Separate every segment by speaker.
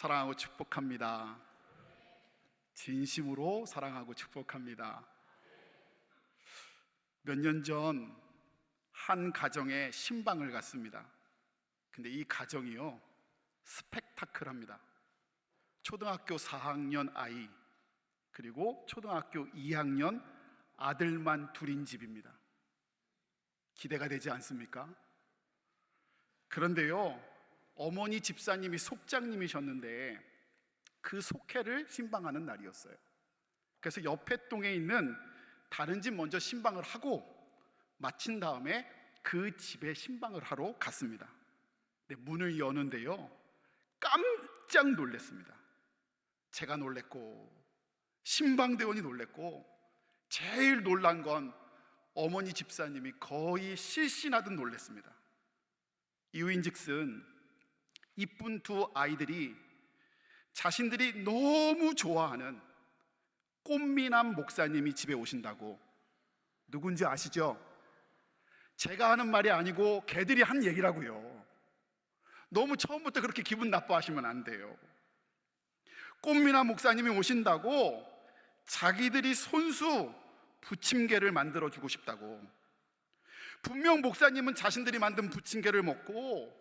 Speaker 1: 사랑하고 축복합니다. 진심으로 사랑하고 축복합니다. 몇 년 전 한 가정에 신방을 갔습니다. 근데 이 가정이요, 스펙타클합니다. 초등학교 4학년 아이, 그리고 초등학교 2학년 아들만 둘인 집입니다. 기대가 되지 않습니까? 그런데요, 어머니 집사님이 속장님이셨는데 그 속회를 신방하는 날이었어요. 그래서 옆에 동에 있는 다른 집 먼저 신방을 하고 마친 다음에 그 집에 신방을 하러 갔습니다. 근데 문을 여는데요, 깜짝 놀랐습니다. 제가 놀랬고 신방대원이 놀랬고, 제일 놀란 건 어머니 집사님이 거의 실신하듯 놀랐습니다. 이유인즉슨 이쁜 두 아이들이 자신들이 너무 좋아하는 꽃미남 목사님이 집에 오신다고. 누군지 아시죠? 제가 하는 말이 아니고 걔들이 한 얘기라고요. 너무 처음부터 그렇게 기분 나빠하시면 안 돼요. 꽃미남 목사님이 오신다고 자기들이 손수 부침개를 만들어주고 싶다고. 분명 목사님은 자신들이 만든 부침개를 먹고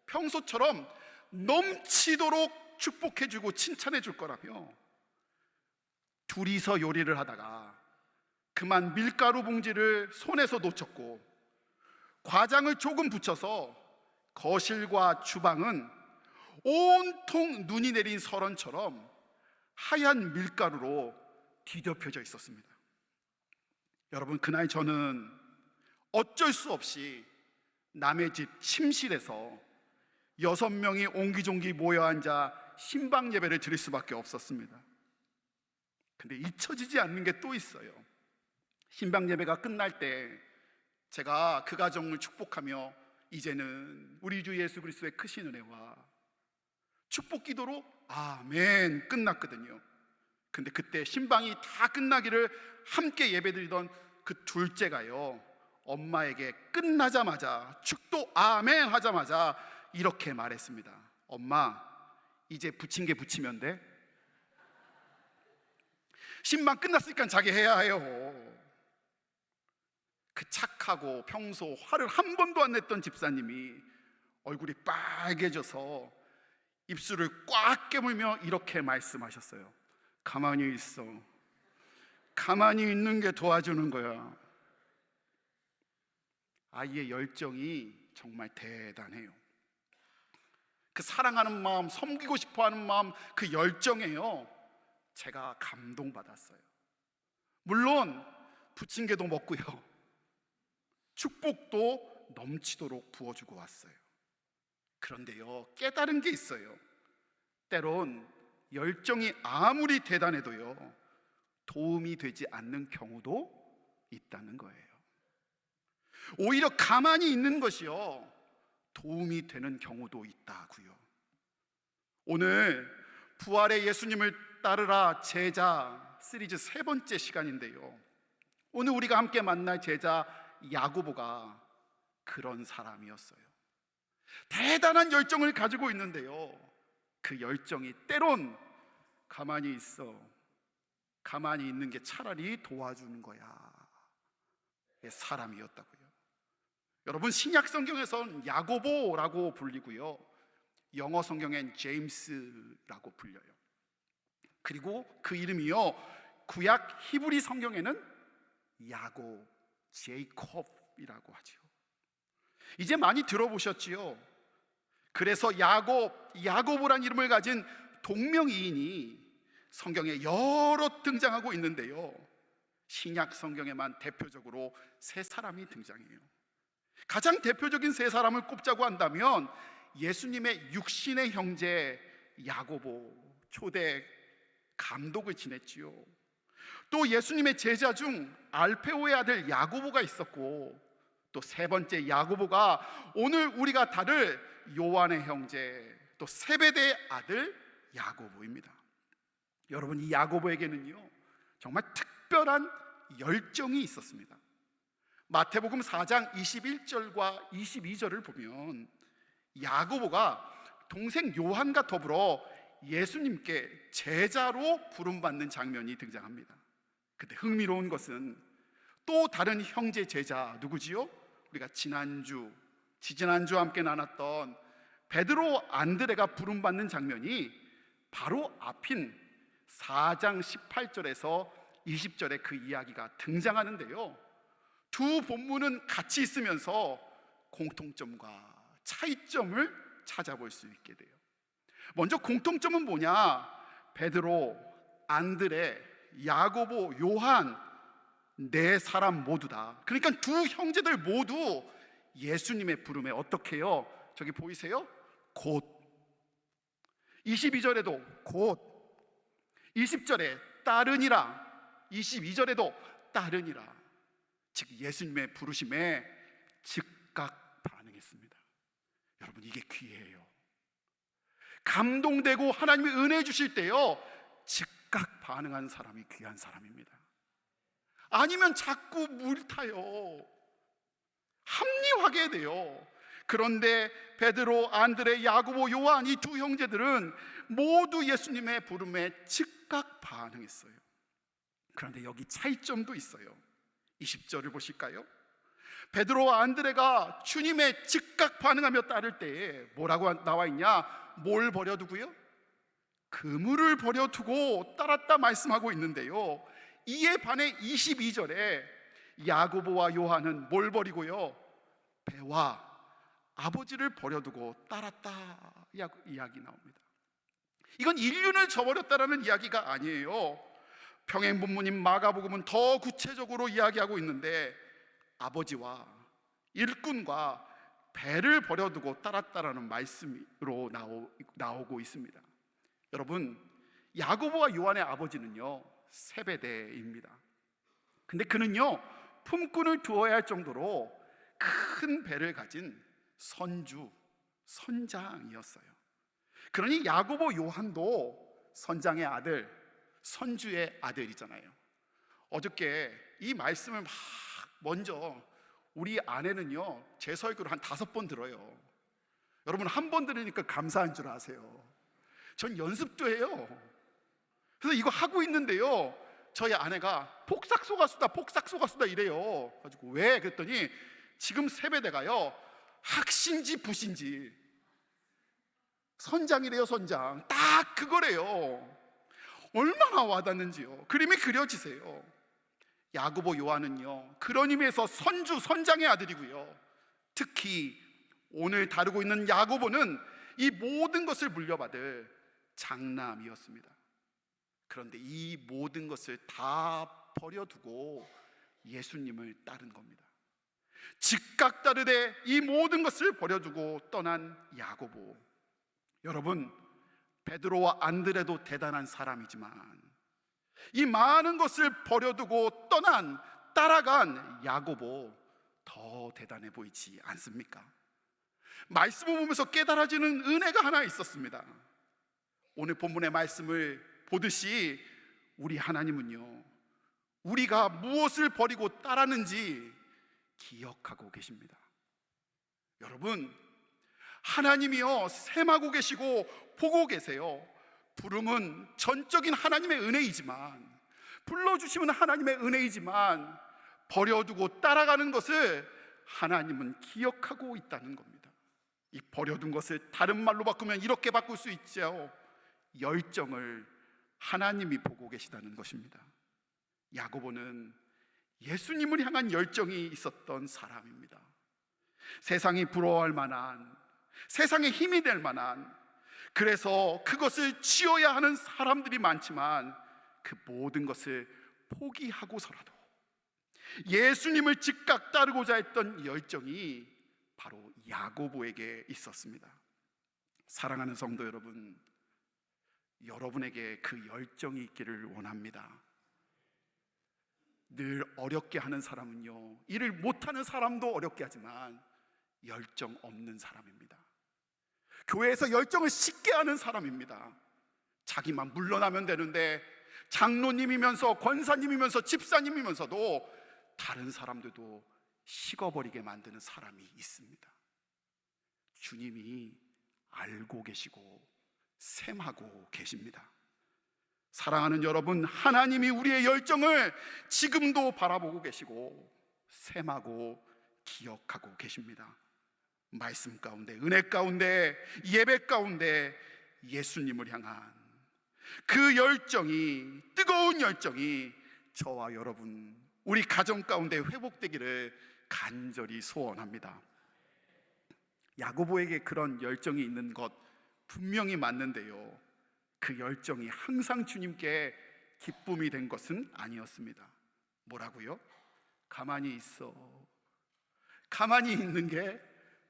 Speaker 1: 평소처럼 넘치도록 축복해주고 칭찬해줄 거라며, 둘이서 요리를 하다가 그만 밀가루 봉지를 손에서 놓쳤고 과장을 조금 붙여서 거실과 주방은 온통 눈이 내린 설원처럼 하얀 밀가루로 뒤덮여져 있었습니다. 여러분, 그날 저는 어쩔 수 없이 남의 집 침실에서 6명이 옹기종기 모여 앉아 신방 예배를 드릴 수밖에 없었습니다. 근데 잊혀지지 않는 게 또 있어요. 신방 예배가 끝날 때 제가 그 가정을 축복하며 이제는 우리 주 예수 그리스도의 크신 은혜와 축복 기도로 아멘 끝났거든요. 근데 그때 신방이 다 끝나기를 함께 예배드리던 그 둘째가요, 엄마에게 끝나자마자 축도 아멘 하자마자 이렇게 말했습니다. 엄마, 이제 부침개 부치면 돼? 신방 끝났으니까 자기 해야 해요. 그 착하고 평소 화를 한 번도 안 냈던 집사님이 얼굴이 빨개져서 입술을 꽉 깨물며 이렇게 말씀하셨어요. 가만히 있어. 가만히 있는 게 도와주는 거야. 아이의 열정이 정말 대단해요. 그 사랑하는 마음, 섬기고 싶어하는 마음, 그 열정에요, 제가 감동받았어요. 물론 부침개도 먹고요, 축복도 넘치도록 부어주고 왔어요. 그런데요, 깨달은 게 있어요. 때론 열정이 아무리 대단해도요, 도움이 되지 않는 경우도 있다는 거예요. 오히려 가만히 있는 것이요, 도움이 되는 경우도 있다고요. 오늘 부활의 예수님을 따르라 제자 시리즈 3번째 시간인데요, 오늘 우리가 함께 만날 제자 야고보가 그런 사람이었어요. 대단한 열정을 가지고 있는데요, 그 열정이 때론 가만히 있어, 가만히 있는 게 차라리 도와주는 거야, 사람이었다고요. 여러분, 신약 성경에서는 야고보라고 불리고요, 영어 성경엔 제임스라고 불려요. 그리고 그 이름이요, 구약 히브리 성경에는 야곱, 제이콥이라고 하죠. 이제 많이 들어보셨지요? 그래서 야고보란 이름을 가진 동명이인이 성경에 여러 등장하고 있는데요, 신약 성경에만 대표적으로 3사람이 등장해요. 가장 대표적인 3사람을 꼽자고 한다면 예수님의 육신의 형제 야고보, 초대 감독을 지냈지요. 또 예수님의 제자 중 알페오의 아들 야고보가 있었고, 또 3번째 야고보가 오늘 우리가 다룰 요한의 형제, 또 세베대의 아들 야고보입니다. 여러분, 이 야고보에게는요, 정말 특별한 열정이 있었습니다. 마태복음 4장 21절과 22절을 보면 야고보가 동생 요한과 더불어 예수님께 제자로 부름받는 장면이 등장합니다. 근데 흥미로운 것은 또 다른 형제 제자 누구지요? 우리가 지지난주 함께 나눴던 베드로 안드레가 부름받는 장면이 바로 앞인 4장 18절에서 20절에 그 이야기가 등장하는데요, 두 본문은 같이 있으면서 공통점과 차이점을 찾아볼 수 있게 돼요. 먼저 공통점은 뭐냐? 베드로, 안드레, 야고보, 요한 네 사람 모두다. 그러니까 두 형제들 모두 예수님의 부름에 어떻게 해요? 저기 보이세요? 곧. 22절에도 곧, 20절에 따르니라, 22절에도 따르니라. 즉 예수님의 부르심에 즉각 반응했습니다. 여러분, 이게 귀해요. 감동되고 하나님이 은혜 주실 때요, 즉각 반응하는 사람이 귀한 사람입니다. 아니면 자꾸 물타요. 합리화하게 해야 돼요. 그런데 베드로, 안드레, 야고보, 요한 이 두 형제들은 모두 예수님의 부름에 즉각 반응했어요. 그런데 여기 차이점도 있어요. 20절을 보실까요? 베드로와 안드레가 주님의 즉각 반응하며 따를 때에 뭐라고 나와 있냐? 뭘 버려두고요? 그물을 버려두고 따랐다 말씀하고 있는데요, 이에 반해 22절에 야고보와 요한은 뭘 버리고요? 배와 아버지를 버려두고 따랐다 이야기 나옵니다. 이건 인륜을 저버렸다라는 이야기가 아니에요. 평행본문인 마가복음은 더 구체적으로 이야기하고 있는데 아버지와 일꾼과 배를 버려두고 따랐다라는 말씀으로 나오고 있습니다. 여러분, 야고보와 요한의 아버지는요 세베대입니다. 근데 그는요 품꾼을 두어야 할 정도로 큰 배를 가진 선장이었어요. 그러니 야고보, 요한도 선장의 아들, 선주의 아들이잖아요. 어저께 이 말씀을 막 먼저 우리 아내는요 제 설교를 한 5번 들어요. 여러분, 한 번 들으니까 감사한 줄 아세요. 전 연습도 해요. 그래서 이거 하고 있는데요, 저희 아내가 폭삭소가수다 이래요. 가지고 왜? 그랬더니 지금 세배대가요 학신지 부신지 선장이래요. 선장 딱 그거래요. 얼마나 와닿는지요. 그림이 그려지세요. 야고보, 요한은요 그런 의미에서 선장의 아들이고요, 특히 오늘 다루고 있는 야고보는 이 모든 것을 물려받을 장남이었습니다. 그런데 이 모든 것을 다 버려두고 예수님을 따른 겁니다. 즉각 따르되 이 모든 것을 버려두고 떠난 야고보. 여러분, 베드로와 안드레도 대단한 사람이지만 이 많은 것을 버려두고 따라간 야고보 더 대단해 보이지 않습니까? 말씀을 보면서 깨달아지는 은혜가 하나 있었습니다. 오늘 본문의 말씀을 보듯이 우리 하나님은요 우리가 무엇을 버리고 따랐는지 기억하고 계십니다. 여러분, 하나님이요 셈하고 계시고 보고 계세요. 부름은 전적인 하나님의 은혜이지만, 불러주시면 하나님의 은혜이지만 버려두고 따라가는 것을 하나님은 기억하고 있다는 겁니다. 이 버려둔 것을 다른 말로 바꾸면 이렇게 바꿀 수 있죠. 열정을 하나님이 보고 계시다는 것입니다. 야고보는 예수님을 향한 열정이 있었던 사람입니다. 세상이 부러워할 만한, 세상에 힘이 될 만한, 그래서 그것을 지어야 하는 사람들이 많지만 그 모든 것을 포기하고서라도 예수님을 즉각 따르고자 했던 열정이 바로 야고보에게 있었습니다. 사랑하는 성도 여러분, 여러분에게 그 열정이 있기를 원합니다. 늘 어렵게 하는 사람은요 일을 못하는 사람도 어렵게 하지만 열정 없는 사람입니다. 교회에서 열정을 식게 하는 사람입니다. 자기만 물러나면 되는데 장로님이면서 권사님이면서 집사님이면서도 다른 사람들도 식어버리게 만드는 사람이 있습니다. 주님이 알고 계시고 셈하고 계십니다. 사랑하는 여러분, 하나님이 우리의 열정을 지금도 바라보고 계시고 셈하고 기억하고 계십니다. 말씀 가운데, 은혜 가운데, 예배 가운데 예수님을 향한 그 열정이, 뜨거운 열정이 저와 여러분, 우리 가정 가운데 회복되기를 간절히 소원합니다. 야고보에게 그런 열정이 있는 것 분명히 맞는데요, 그 열정이 항상 주님께 기쁨이 된 것은 아니었습니다. 뭐라고요? 가만히 있어. 가만히 있는 게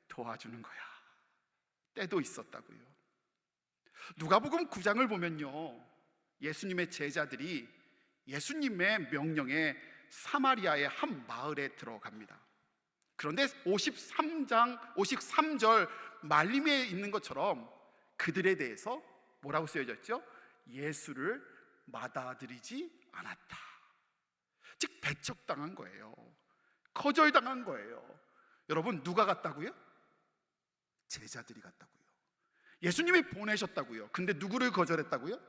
Speaker 1: 도와주는 거야. 때도 있었다고요. 누가복음 9장을 보면요, 예수님의 제자들이 예수님의 명령에 사마리아의 한 마을에 들어갑니다. 그런데 53절 말림에 있는 것처럼 그들에 대해서 뭐라고 쓰여져 있죠? 예수를 받아들이지 않았다. 즉 배척당한 거예요. 거절당한 거예요. 여러분, 누가 갔다고요? 제자들이 갔다고요. 예수님이 보내셨다고요. 근데 누구를 거절했다고요?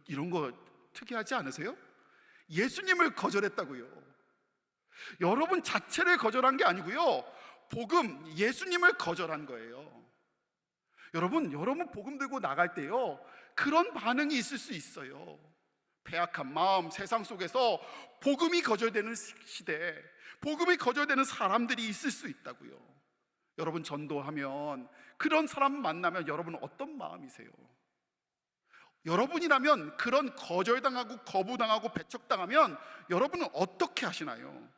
Speaker 1: 이런 거 특이하지 않으세요? 예수님을 거절했다고요. 여러분 자체를 거절한 게 아니고요, 복음, 예수님을 거절한 거예요. 여러분 복음 들고 나갈 때요, 그런 반응이 있을 수 있어요. 패악한 마음, 세상 속에서 복음이 거절되는 시대, 복음이 거절되는 사람들이 있을 수 있다고요. 여러분 전도하면, 그런 사람 만나면 여러분 어떤 마음이세요? 여러분이라면 그런 거절당하고 거부당하고 배척당하면 여러분은 어떻게 하시나요?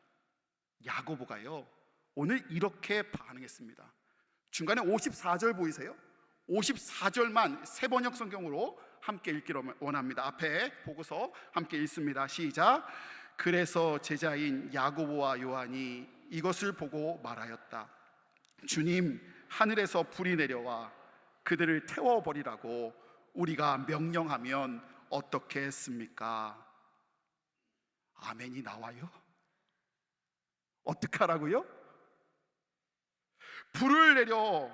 Speaker 1: 야고보가요, 오늘 이렇게 반응했습니다. 중간에 54절 보이세요? 54절만 세번역 성경으로 함께 읽기를 원합니다. 앞에 보고서 함께 읽습니다. 시작. 그래서 제자인 야고보와 요한이 이것을 보고 말하였다. 주님, 하늘에서 불이 내려와 그들을 태워버리라고 우리가 명령하면 어떻게 했습니까? 아멘이 나와요? 어떻게 하라고요? 불을 내려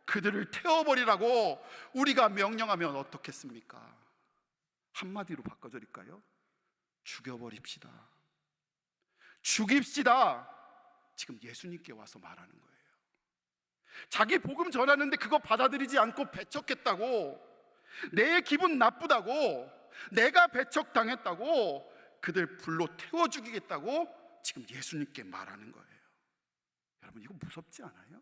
Speaker 1: 그들을 태워버리라고 우리가 명령하면 어떻겠습니까? 한마디로 바꿔드릴까요? 죽여버립시다. 죽입시다. 지금 예수님께 와서 말하는 거예요. 자기 복음 전하는데 그거 받아들이지 않고 배척했다고, 내 기분 나쁘다고, 내가 배척당했다고 그들 불로 태워 죽이겠다고 지금 예수님께 말하는 거예요. 여러분, 이거 무섭지 않아요?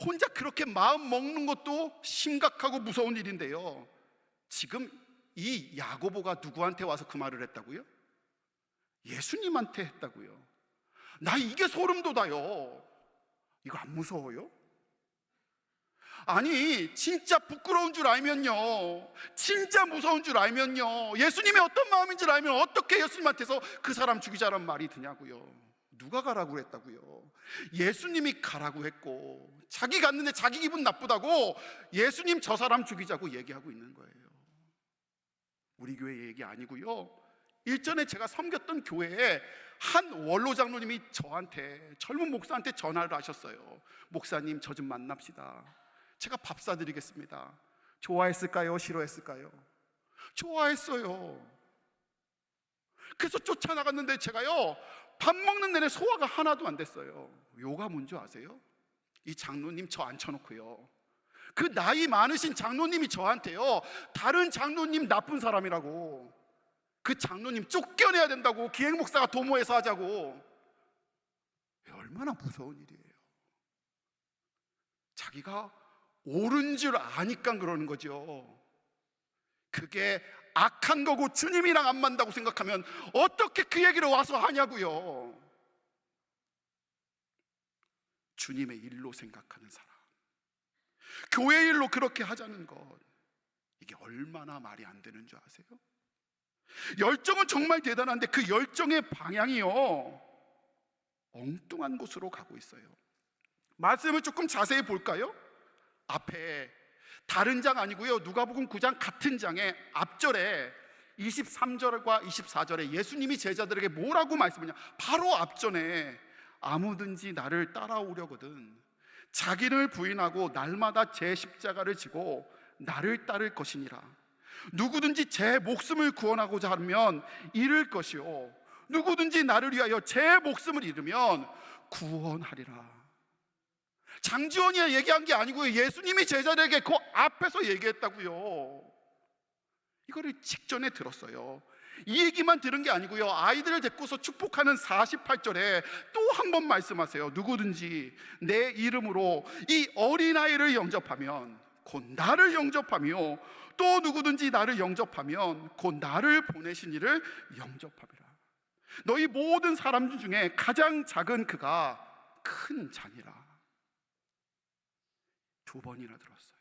Speaker 1: 혼자 그렇게 마음 먹는 것도 심각하고 무서운 일인데요, 지금 이 야고보가 누구한테 와서 그 말을 했다고요? 예수님한테 했다고요. 나 이게 소름 돋아요. 이거 안 무서워요? 아니, 진짜 부끄러운 줄 알면요, 진짜 무서운 줄 알면요, 예수님이 어떤 마음인지 알면 어떻게 예수님한테서 그 사람 죽이자란 말이 드냐고요. 누가 가라고 했다고요? 예수님이 가라고 했고, 자기 갔는데 자기 기분 나쁘다고 예수님 저 사람 죽이자고 얘기하고 있는 거예요. 우리 교회 얘기 아니고요, 일전에 제가 섬겼던 교회에 한 원로 장로님이 저한테, 젊은 목사한테 전화를 하셨어요. 목사님, 저 좀 만납시다. 제가 밥 사드리겠습니다. 좋아했을까요? 싫어했을까요? 좋아했어요. 그래서 쫓아나갔는데 제가요, 밥 먹는 내내 소화가 하나도 안 됐어요. 요가 뭔지 아세요? 이 장로님 저 앉혀놓고요, 그 나이 많으신 장로님이 저한테요, 다른 장로님 나쁜 사람이라고, 그 장로님 쫓겨내야 된다고, 기획목사가 도모해서 하자고. 얼마나 무서운 일이에요. 자기가 옳은 줄 아니까 그러는 거죠. 그게 악한 거고 주님이랑 안 맞는다고 생각하면 어떻게 그 얘기를 와서 하냐고요. 주님의 일로 생각하는 사람, 교회 일로 그렇게 하자는 것, 이게 얼마나 말이 안 되는 줄 아세요? 열정은 정말 대단한데 그 열정의 방향이요, 엉뚱한 곳으로 가고 있어요. 말씀을 조금 자세히 볼까요? 앞에 다른 장 아니고요, 누가복음 9장 같은 장의 앞절에 23절과 24절에 예수님이 제자들에게 뭐라고 말씀하냐, 바로 앞전에 아무든지 나를 따라오려거든 자기를 부인하고 날마다 제 십자가를 지고 나를 따를 것이니라. 누구든지 제 목숨을 구원하고자 하면 잃을 것이요 누구든지 나를 위하여 제 목숨을 잃으면 구원하리라. 장지원이 얘기한 게 아니고요, 예수님이 제자들에게 그 앞에서 얘기했다고요. 이거를 직전에 들었어요. 이 얘기만 들은 게 아니고요, 아이들을 데리고서 축복하는 48절에 또 한 번 말씀하세요. 누구든지 내 이름으로 이 어린아이를 영접하면 곧 나를 영접하며 또 누구든지 나를 영접하면 곧 나를 보내신 이를 영접하리라. 너희 모든 사람 중에 가장 작은 그가 큰 자니라. 두 번이나 들었어요.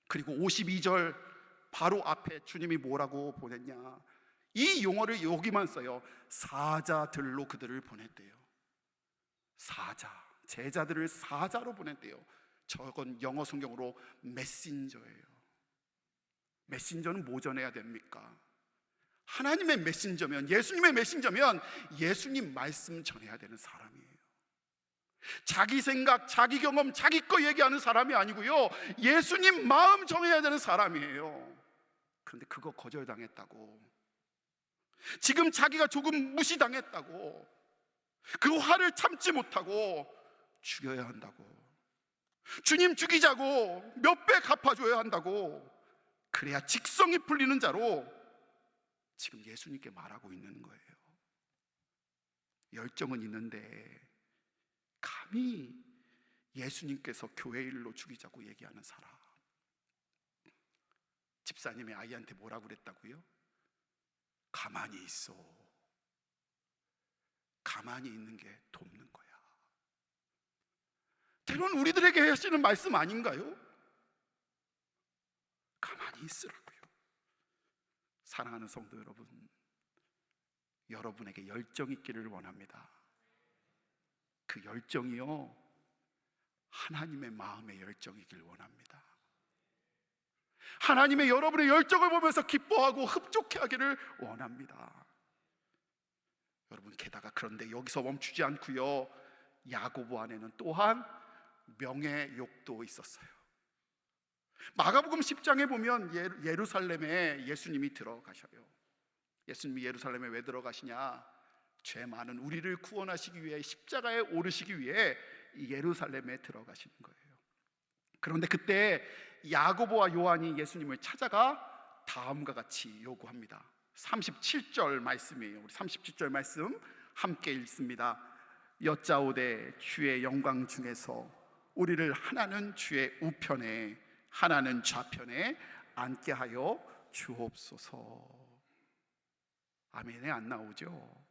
Speaker 1: 그리고 52절 바로 앞에 주님이 뭐라고 보냈냐, 이 용어를 여기만 써요. 사자들로 그들을 보냈대요. 사자, 제자들을 사자로 보냈대요. 저건 영어 성경으로 메신저예요. 메신저는 뭐 전해야 됩니까? 하나님의 메신저면, 예수님의 메신저면 예수님 말씀 전해야 되는 사람이에요. 자기 생각, 자기 경험, 자기 거 얘기하는 사람이 아니고요, 예수님 마음 정해야 되는 사람이에요. 그런데 그거 거절당했다고, 지금 자기가 조금 무시당했다고, 그 화를 참지 못하고 죽여야 한다고, 주님 죽이자고 몇 배 갚아줘야 한다고, 그래야 직성이 풀리는 자로 지금 예수님께 말하고 있는 거예요. 열정은 있는데 감히 예수님께서 교회 일로 죽이자고 얘기하는 사람. 집사님의 아이한테 뭐라고 그랬다고요? 가만히 있어. 가만히 있는 게 돕는 거야. 때로는 우리들에게 하시는 말씀 아닌가요? 가만히 있으라고요. 사랑하는 성도 여러분, 여러분에게 열정 있기를 원합니다. 그 열정이요, 하나님의 마음의 열정이길 원합니다. 하나님의 여러분의 열정을 보면서 기뻐하고 흡족해하기를 원합니다. 여러분, 게다가 그런데 여기서 멈추지 않고요, 야고보 안에는 또한 명예욕도 있었어요. 마가복음 10장에 보면 예루살렘에 예수님이 들어가셔요. 예수님이 예루살렘에 왜 들어가시냐? 죄 많은 우리를 구원하시기 위해, 십자가에 오르시기 위해 예루살렘에 들어가시는 거예요. 그런데 그때 야고보와 요한이 예수님을 찾아가 다음과 같이 요구합니다. 37절 말씀이에요. 우리 37절 말씀 함께 읽습니다. 여짜오되 주의 영광 중에서 우리를 하나는 주의 우편에 하나는 좌편에 앉게 하여 주옵소서. 아멘에 안 나오죠?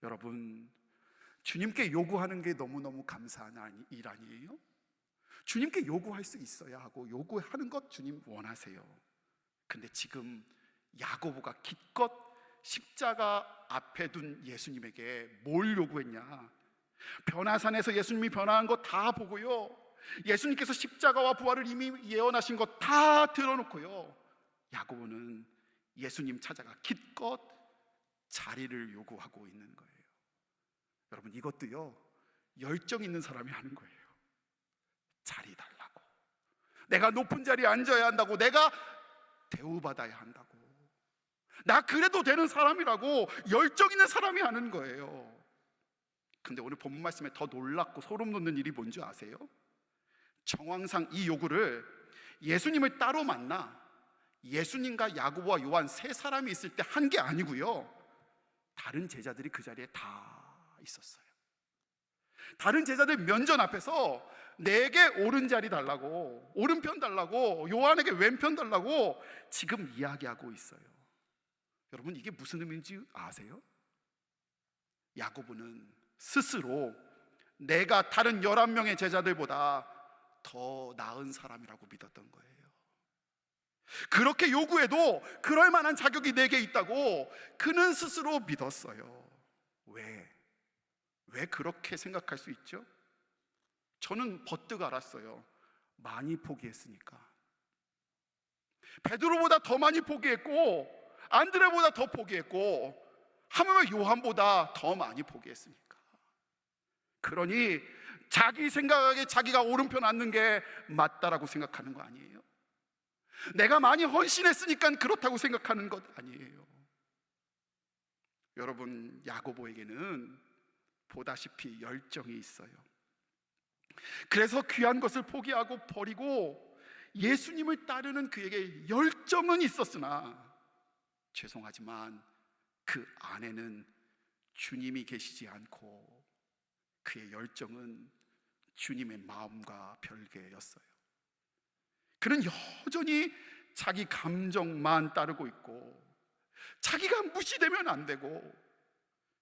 Speaker 1: 여러분, 주님께 요구하는 게 너무너무 감사한 일 아니에요? 주님께 요구할 수 있어야 하고, 요구하는 것 주님 원하세요. 근데 지금 야고보가 기껏 십자가 앞에 둔 예수님에게 뭘 요구했냐? 변화산에서 예수님이 변화한 거 다 보고요, 예수님께서 십자가와 부활을 이미 예언하신 것 다 들어놓고요, 야고보는 예수님 찾아가 기껏 자리를 요구하고 있는 거예요. 여러분, 이것도요, 열정 있는 사람이 하는 거예요. 자리 달라고, 내가 높은 자리에 앉아야 한다고, 내가 대우받아야 한다고, 나 그래도 되는 사람이라고 열정 있는 사람이 하는 거예요. 근데 오늘 본문 말씀에 더 놀랍고 소름 돋는 일이 뭔지 아세요? 정황상 이 요구를 예수님을 따로 만나 예수님과 야고보와 요한 세 사람이 있을 때 한 게 아니고요, 다른 제자들이 그 자리에 다 있었어요. 다른 제자들 면전 앞에서 내게 오른자리 달라고, 오른편 달라고, 요한에게 왼편 달라고 지금 이야기하고 있어요. 여러분, 이게 무슨 의미인지 아세요? 야고보는 스스로 내가 다른 11명의 제자들보다 더 나은 사람이라고 믿었던 거예요. 그렇게 요구해도 그럴 만한 자격이 내게 있다고 그는 스스로 믿었어요. 왜 그렇게 생각할 수 있죠? 저는 버뜩 알았어요. 많이 포기했으니까. 베드로보다 더 많이 포기했고, 안드레보다 더 포기했고, 하물며 요한보다 더 많이 포기했으니까. 그러니 자기 생각에 자기가 오른편 앉는 게 맞다라고 생각하는 거 아니에요? 내가 많이 헌신했으니까 그렇다고 생각하는 것 아니에요. 여러분, 야고보에게는 보다시피 열정이 있어요. 그래서 귀한 것을 포기하고 버리고 예수님을 따르는 그에게 열정은 있었으나 죄송하지만 그 안에는 주님이 계시지 않고 그의 열정은 주님의 마음과 별개였어요. 그는 여전히 자기 감정만 따르고 있고, 자기가 무시되면 안 되고,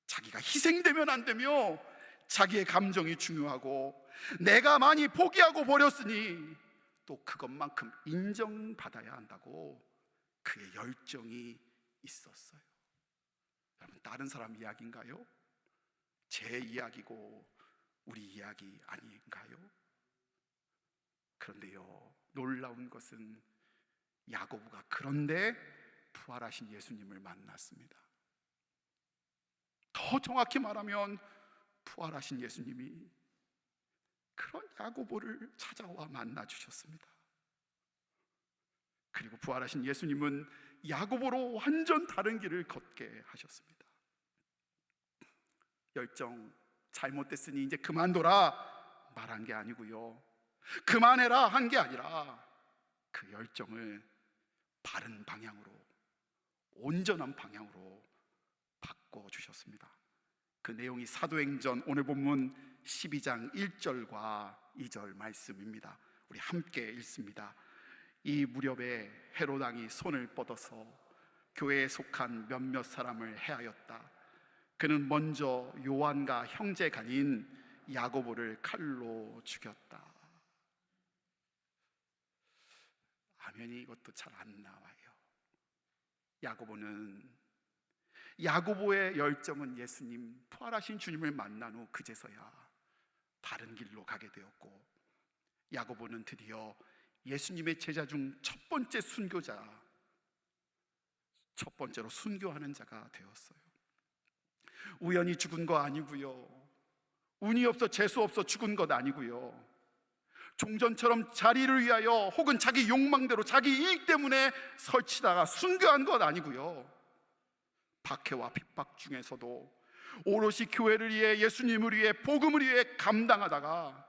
Speaker 1: 자기가 희생되면 안 되며, 자기의 감정이 중요하고, 내가 많이 포기하고 버렸으니 또 그것만큼 인정받아야 한다고 그의 열정이 있었어요. 여러분, 다른 사람 이야기인가요? 제 이야기고 우리 이야기 아닌가요? 그런데요, 놀라운 것은 야고보가 그런데 부활하신 예수님을 만났습니다. 더 정확히 말하면 부활하신 예수님이 그런 야고보를 찾아와 만나 주셨습니다. 그리고 부활하신 예수님은 야고보로 완전 다른 길을 걷게 하셨습니다. 열정 잘못됐으니 이제 그만둬라 말한 게 아니고요, 그만해라 한 게 아니라 그 열정을 바른 방향으로, 온전한 방향으로 바꿔주셨습니다. 그 내용이 사도행전 오늘 본문 12장 1절과 2절 말씀입니다. 우리 함께 읽습니다. 이 무렵에 헤롯 왕이 손을 뻗어서 교회에 속한 몇몇 사람을 해하였다. 그는 먼저 요한과 형제간인 야고보를 칼로 죽였다. 아멘이 이것도 잘 안 나와요. 야고보의 열정은 예수님, 부활하신 주님을 만난 후 그제서야 바른 길로 가게 되었고, 야고보는 드디어 예수님의 제자 중 첫 번째 순교자, 첫 번째로 순교하는 자가 되었어요. 우연히 죽은 거 아니고요, 운이 없어 재수 없어 죽은 것 아니고요, 종전처럼 자리를 위하여 혹은 자기 욕망대로 자기 이익 때문에 설치다가 순교한 것 아니고요, 박해와 핍박 중에서도 오롯이 교회를 위해, 예수님을 위해, 복음을 위해 감당하다가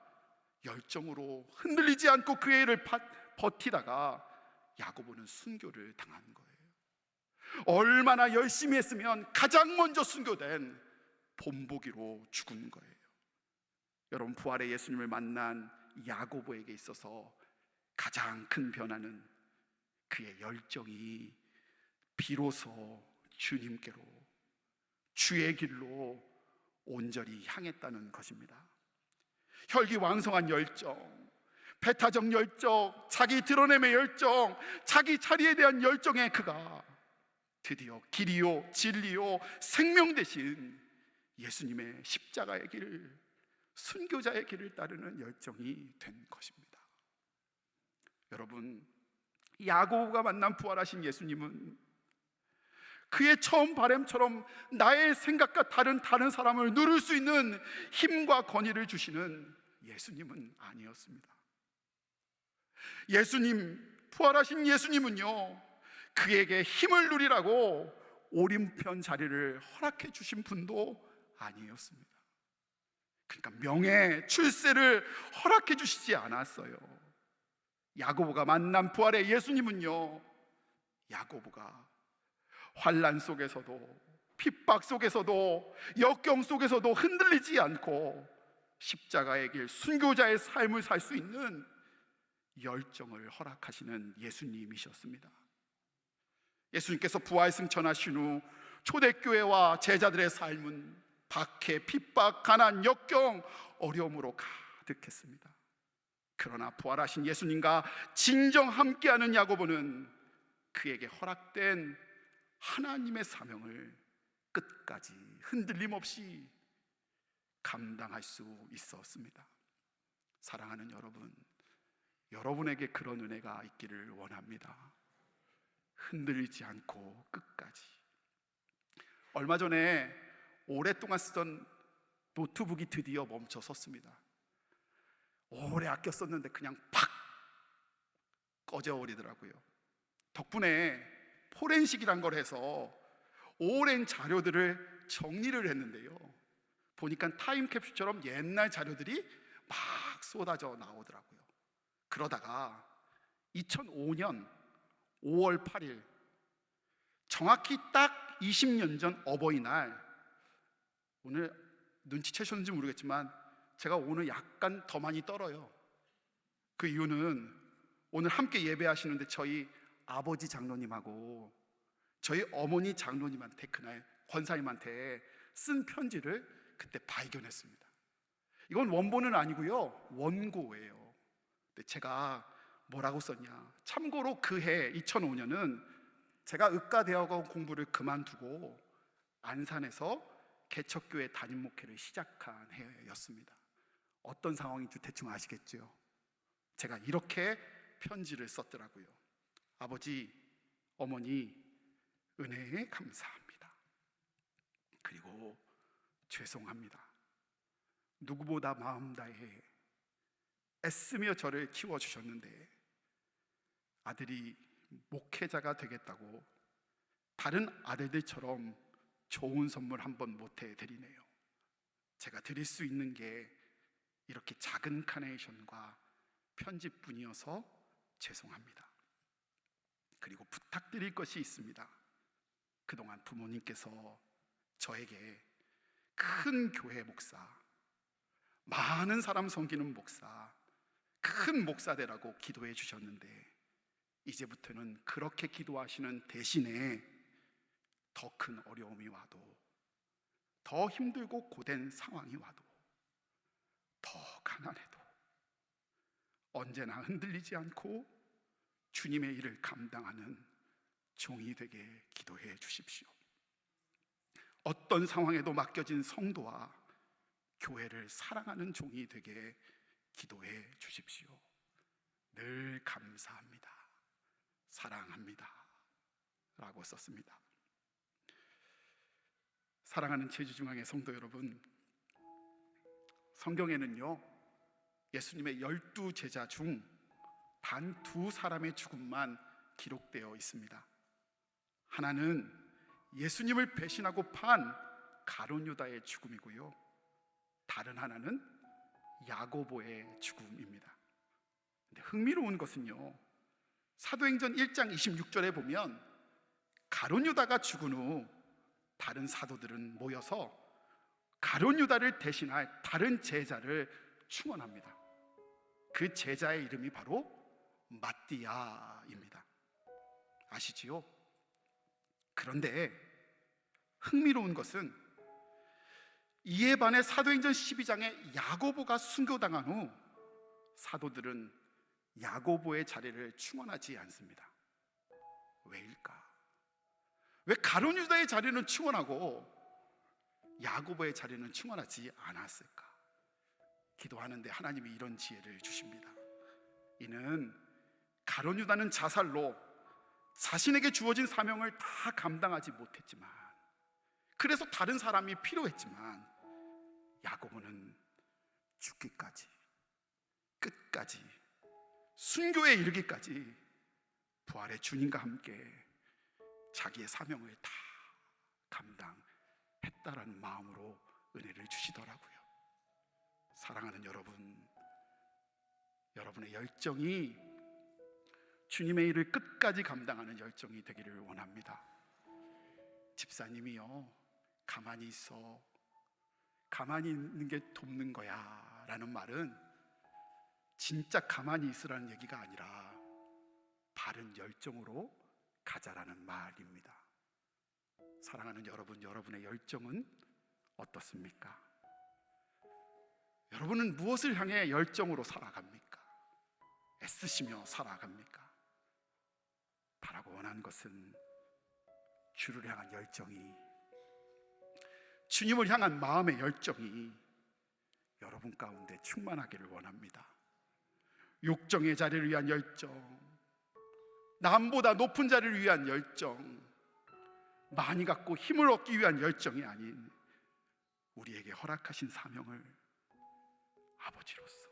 Speaker 1: 열정으로 흔들리지 않고 그 일을 버티다가 야고보는 순교를 당한 거예요. 얼마나 열심히 했으면 가장 먼저 순교된 본보기로 죽은 거예요. 여러분, 부활의 예수님을 만난 야고보에게 있어서 가장 큰 변화는 그의 열정이 비로소 주님께로, 주의 길로 온전히 향했다는 것입니다. 혈기왕성한 열정, 배타적 열정, 자기 드러냄의 열정, 자기 자리에 대한 열정에 그가 드디어 길이요 진리요 생명 되신 예수님의 십자가의 길, 순교자의 길을 따르는 열정이 된 것입니다. 여러분, 야고보가 만난 부활하신 예수님은 그의 처음 바램처럼 나의 생각과 다른 사람을 누를 수 있는 힘과 권위를 주시는 예수님은 아니었습니다. 부활하신 예수님은요, 그에게 힘을 누리라고 오른편 자리를 허락해 주신 분도 아니었습니다. 그러니까 명예, 출세를 허락해 주시지 않았어요. 야고보가 만난 부활의 예수님은요, 야고보가 환난 속에서도, 핍박 속에서도, 역경 속에서도 흔들리지 않고 십자가의 길, 순교자의 삶을 살 수 있는 열정을 허락하시는 예수님이셨습니다. 예수님께서 부활 승천하신 후 초대교회와 제자들의 삶은 박해, 핍박, 가난, 역경, 어려움으로 가득했습니다. 그러나 부활하신 예수님과 진정 함께하는 야고보는 그에게 허락된 하나님의 사명을 끝까지 흔들림 없이 감당할 수 있었습니다. 사랑하는 여러분, 여러분에게 그런 은혜가 있기를 원합니다. 흔들리지 않고 끝까지. 얼마 전에 오랫동안 쓰던 노트북이 드디어 멈춰 섰습니다. 오래 아껴 썼는데 그냥 팍 꺼져버리더라고요. 덕분에 포렌식이란 걸 해서 오랜 자료들을 정리를 했는데요, 보니까 타임캡슐처럼 옛날 자료들이 막 쏟아져 나오더라고요. 그러다가 2005년 5월 8일, 정확히 딱 20년 전 어버이날, 오늘 눈치채셨는지 모르겠지만 제가 오늘 약간 더 많이 떨어요. 그 이유는 오늘 함께 예배하시는데 저희 아버지 장로님하고 저희 어머니 장로님한테, 그날 권사님한테 쓴 편지를 그때 발견했습니다. 이건 원본은 아니고요, 원고예요. 근데 제가 뭐라고 썼냐, 참고로 그 해 2005년은 제가 의과대학원 공부를 그만두고 안산에서 개척교회 담임 목회를 시작한 해였습니다. 어떤 상황인지 대충 아시겠죠? 제가 이렇게 편지를 썼더라고요. 아버지, 어머니, 은혜에 감사합니다. 그리고 죄송합니다. 누구보다 마음 다해 애쓰며 저를 키워주셨는데 아들이 목회자가 되겠다고 다른 아들들처럼 좋은 선물 한번 못 해드리네요. 제가 드릴 수 있는 게 이렇게 작은 카네이션과 편지뿐이어서 죄송합니다. 그리고 부탁드릴 것이 있습니다. 그동안 부모님께서 저에게 큰 교회 목사, 많은 사람 섬기는 목사, 큰 목사 되라고 기도해 주셨는데 이제부터는 그렇게 기도하시는 대신에 더 큰 어려움이 와도, 더 힘들고 고된 상황이 와도, 더 가난해도 언제나 흔들리지 않고 주님의 일을 감당하는 종이 되게 기도해 주십시오. 어떤 상황에도 맡겨진 성도와 교회를 사랑하는 종이 되게 기도해 주십시오. 늘 감사합니다, 사랑합니다 라고 썼습니다. 사랑하는 제주중앙의 성도 여러분, 성경에는요, 예수님의 12제자 중 단 2사람의 죽음만 기록되어 있습니다. 하나는 예수님을 배신하고 판 가룟 유다의 죽음이고요, 다른 하나는 야고보의 죽음입니다. 근데 흥미로운 것은요, 사도행전 1장 26절에 보면 가룟 유다가 죽은 후 다른 사도들은 모여서 가룟 유다를 대신할 다른 제자를 충원합니다. 그 제자의 이름이 바로 마띠아입니다. 아시지요? 그런데 흥미로운 것은 이에 반해 사도행전 12장에 야고보가 순교당한 후 사도들은 야고보의 자리를 충원하지 않습니다. 왜일까? 왜 가룟 유다의 자리는 충원하고 야고보의 자리는 충원하지 않았을까? 기도하는데 하나님이 이런 지혜를 주십니다. 이는 가룟 유다는 자살로 자신에게 주어진 사명을 다 감당하지 못했지만, 그래서 다른 사람이 필요했지만, 야고보는 죽기까지, 끝까지, 순교에 이르기까지 부활의 주님과 함께 자기의 사명을 다 감당했다라는 마음으로 은혜를 주시더라고요. 사랑하는 여러분, 여러분의 열정이 주님의 일을 끝까지 감당하는 열정이 되기를 원합니다. 집사님이요, 가만히 있어, 가만히 있는 게 돕는 거야 라는 말은 진짜 가만히 있으라는 얘기가 아니라 바른 열정으로 가자라는 말입니다. 사랑하는 여러분, 여러분의 열정은 어떻습니까? 여러분은 무엇을 향해 열정으로 살아갑니까? 애쓰시며 살아갑니까? 바라고 원하는 것은 주를 향한 열정이, 주님을 향한 마음의 열정이 여러분 가운데 충만하기를 원합니다. 욕정의 자리를 위한 열정, 남보다 높은 자리를 위한 열정, 많이 갖고 힘을 얻기 위한 열정이 아닌 우리에게 허락하신 사명을 아버지로서,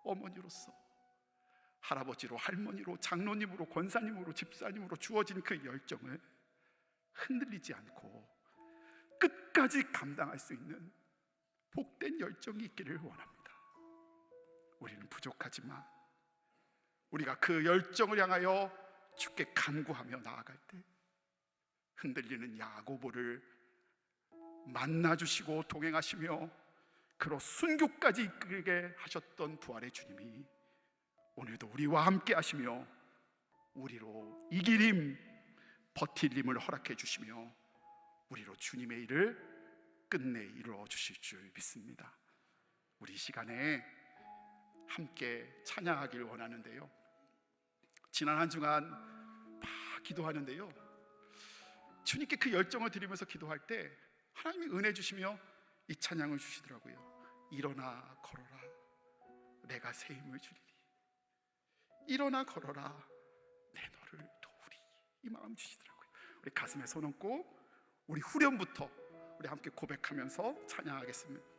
Speaker 1: 어머니로서, 할아버지로, 할머니로, 장로님으로, 권사님으로, 집사님으로 주어진 그 열정을 흔들리지 않고 끝까지 감당할 수 있는 복된 열정이 있기를 원합니다. 우리는 부족하지만 우리가 그 열정을 향하여 주께 간구하며 나아갈 때 흔들리는 야고보를 만나주시고 동행하시며 그로 순교까지 이끌게 하셨던 부활의 주님이 오늘도 우리와 함께 하시며 우리로 이길 힘, 버틸 힘을 허락해 주시며 우리로 주님의 일을 끝내 이루어 주실 줄 믿습니다. 우리 시간에 함께 찬양하길 원하는데요, 지난 한 주간 막 기도하는데요, 주님께 그 열정을 드리면서 기도할 때 하나님이 은혜 주시며 이 찬양을 주시더라고요. 일어나 걸어라, 내가 새 힘을 주리니. 일어나 걸어라, 내 너를 도우리. 이 마음 주시더라고요. 우리 가슴에 손 얹고 우리 후렴부터 우리 함께 고백하면서 찬양하겠습니다.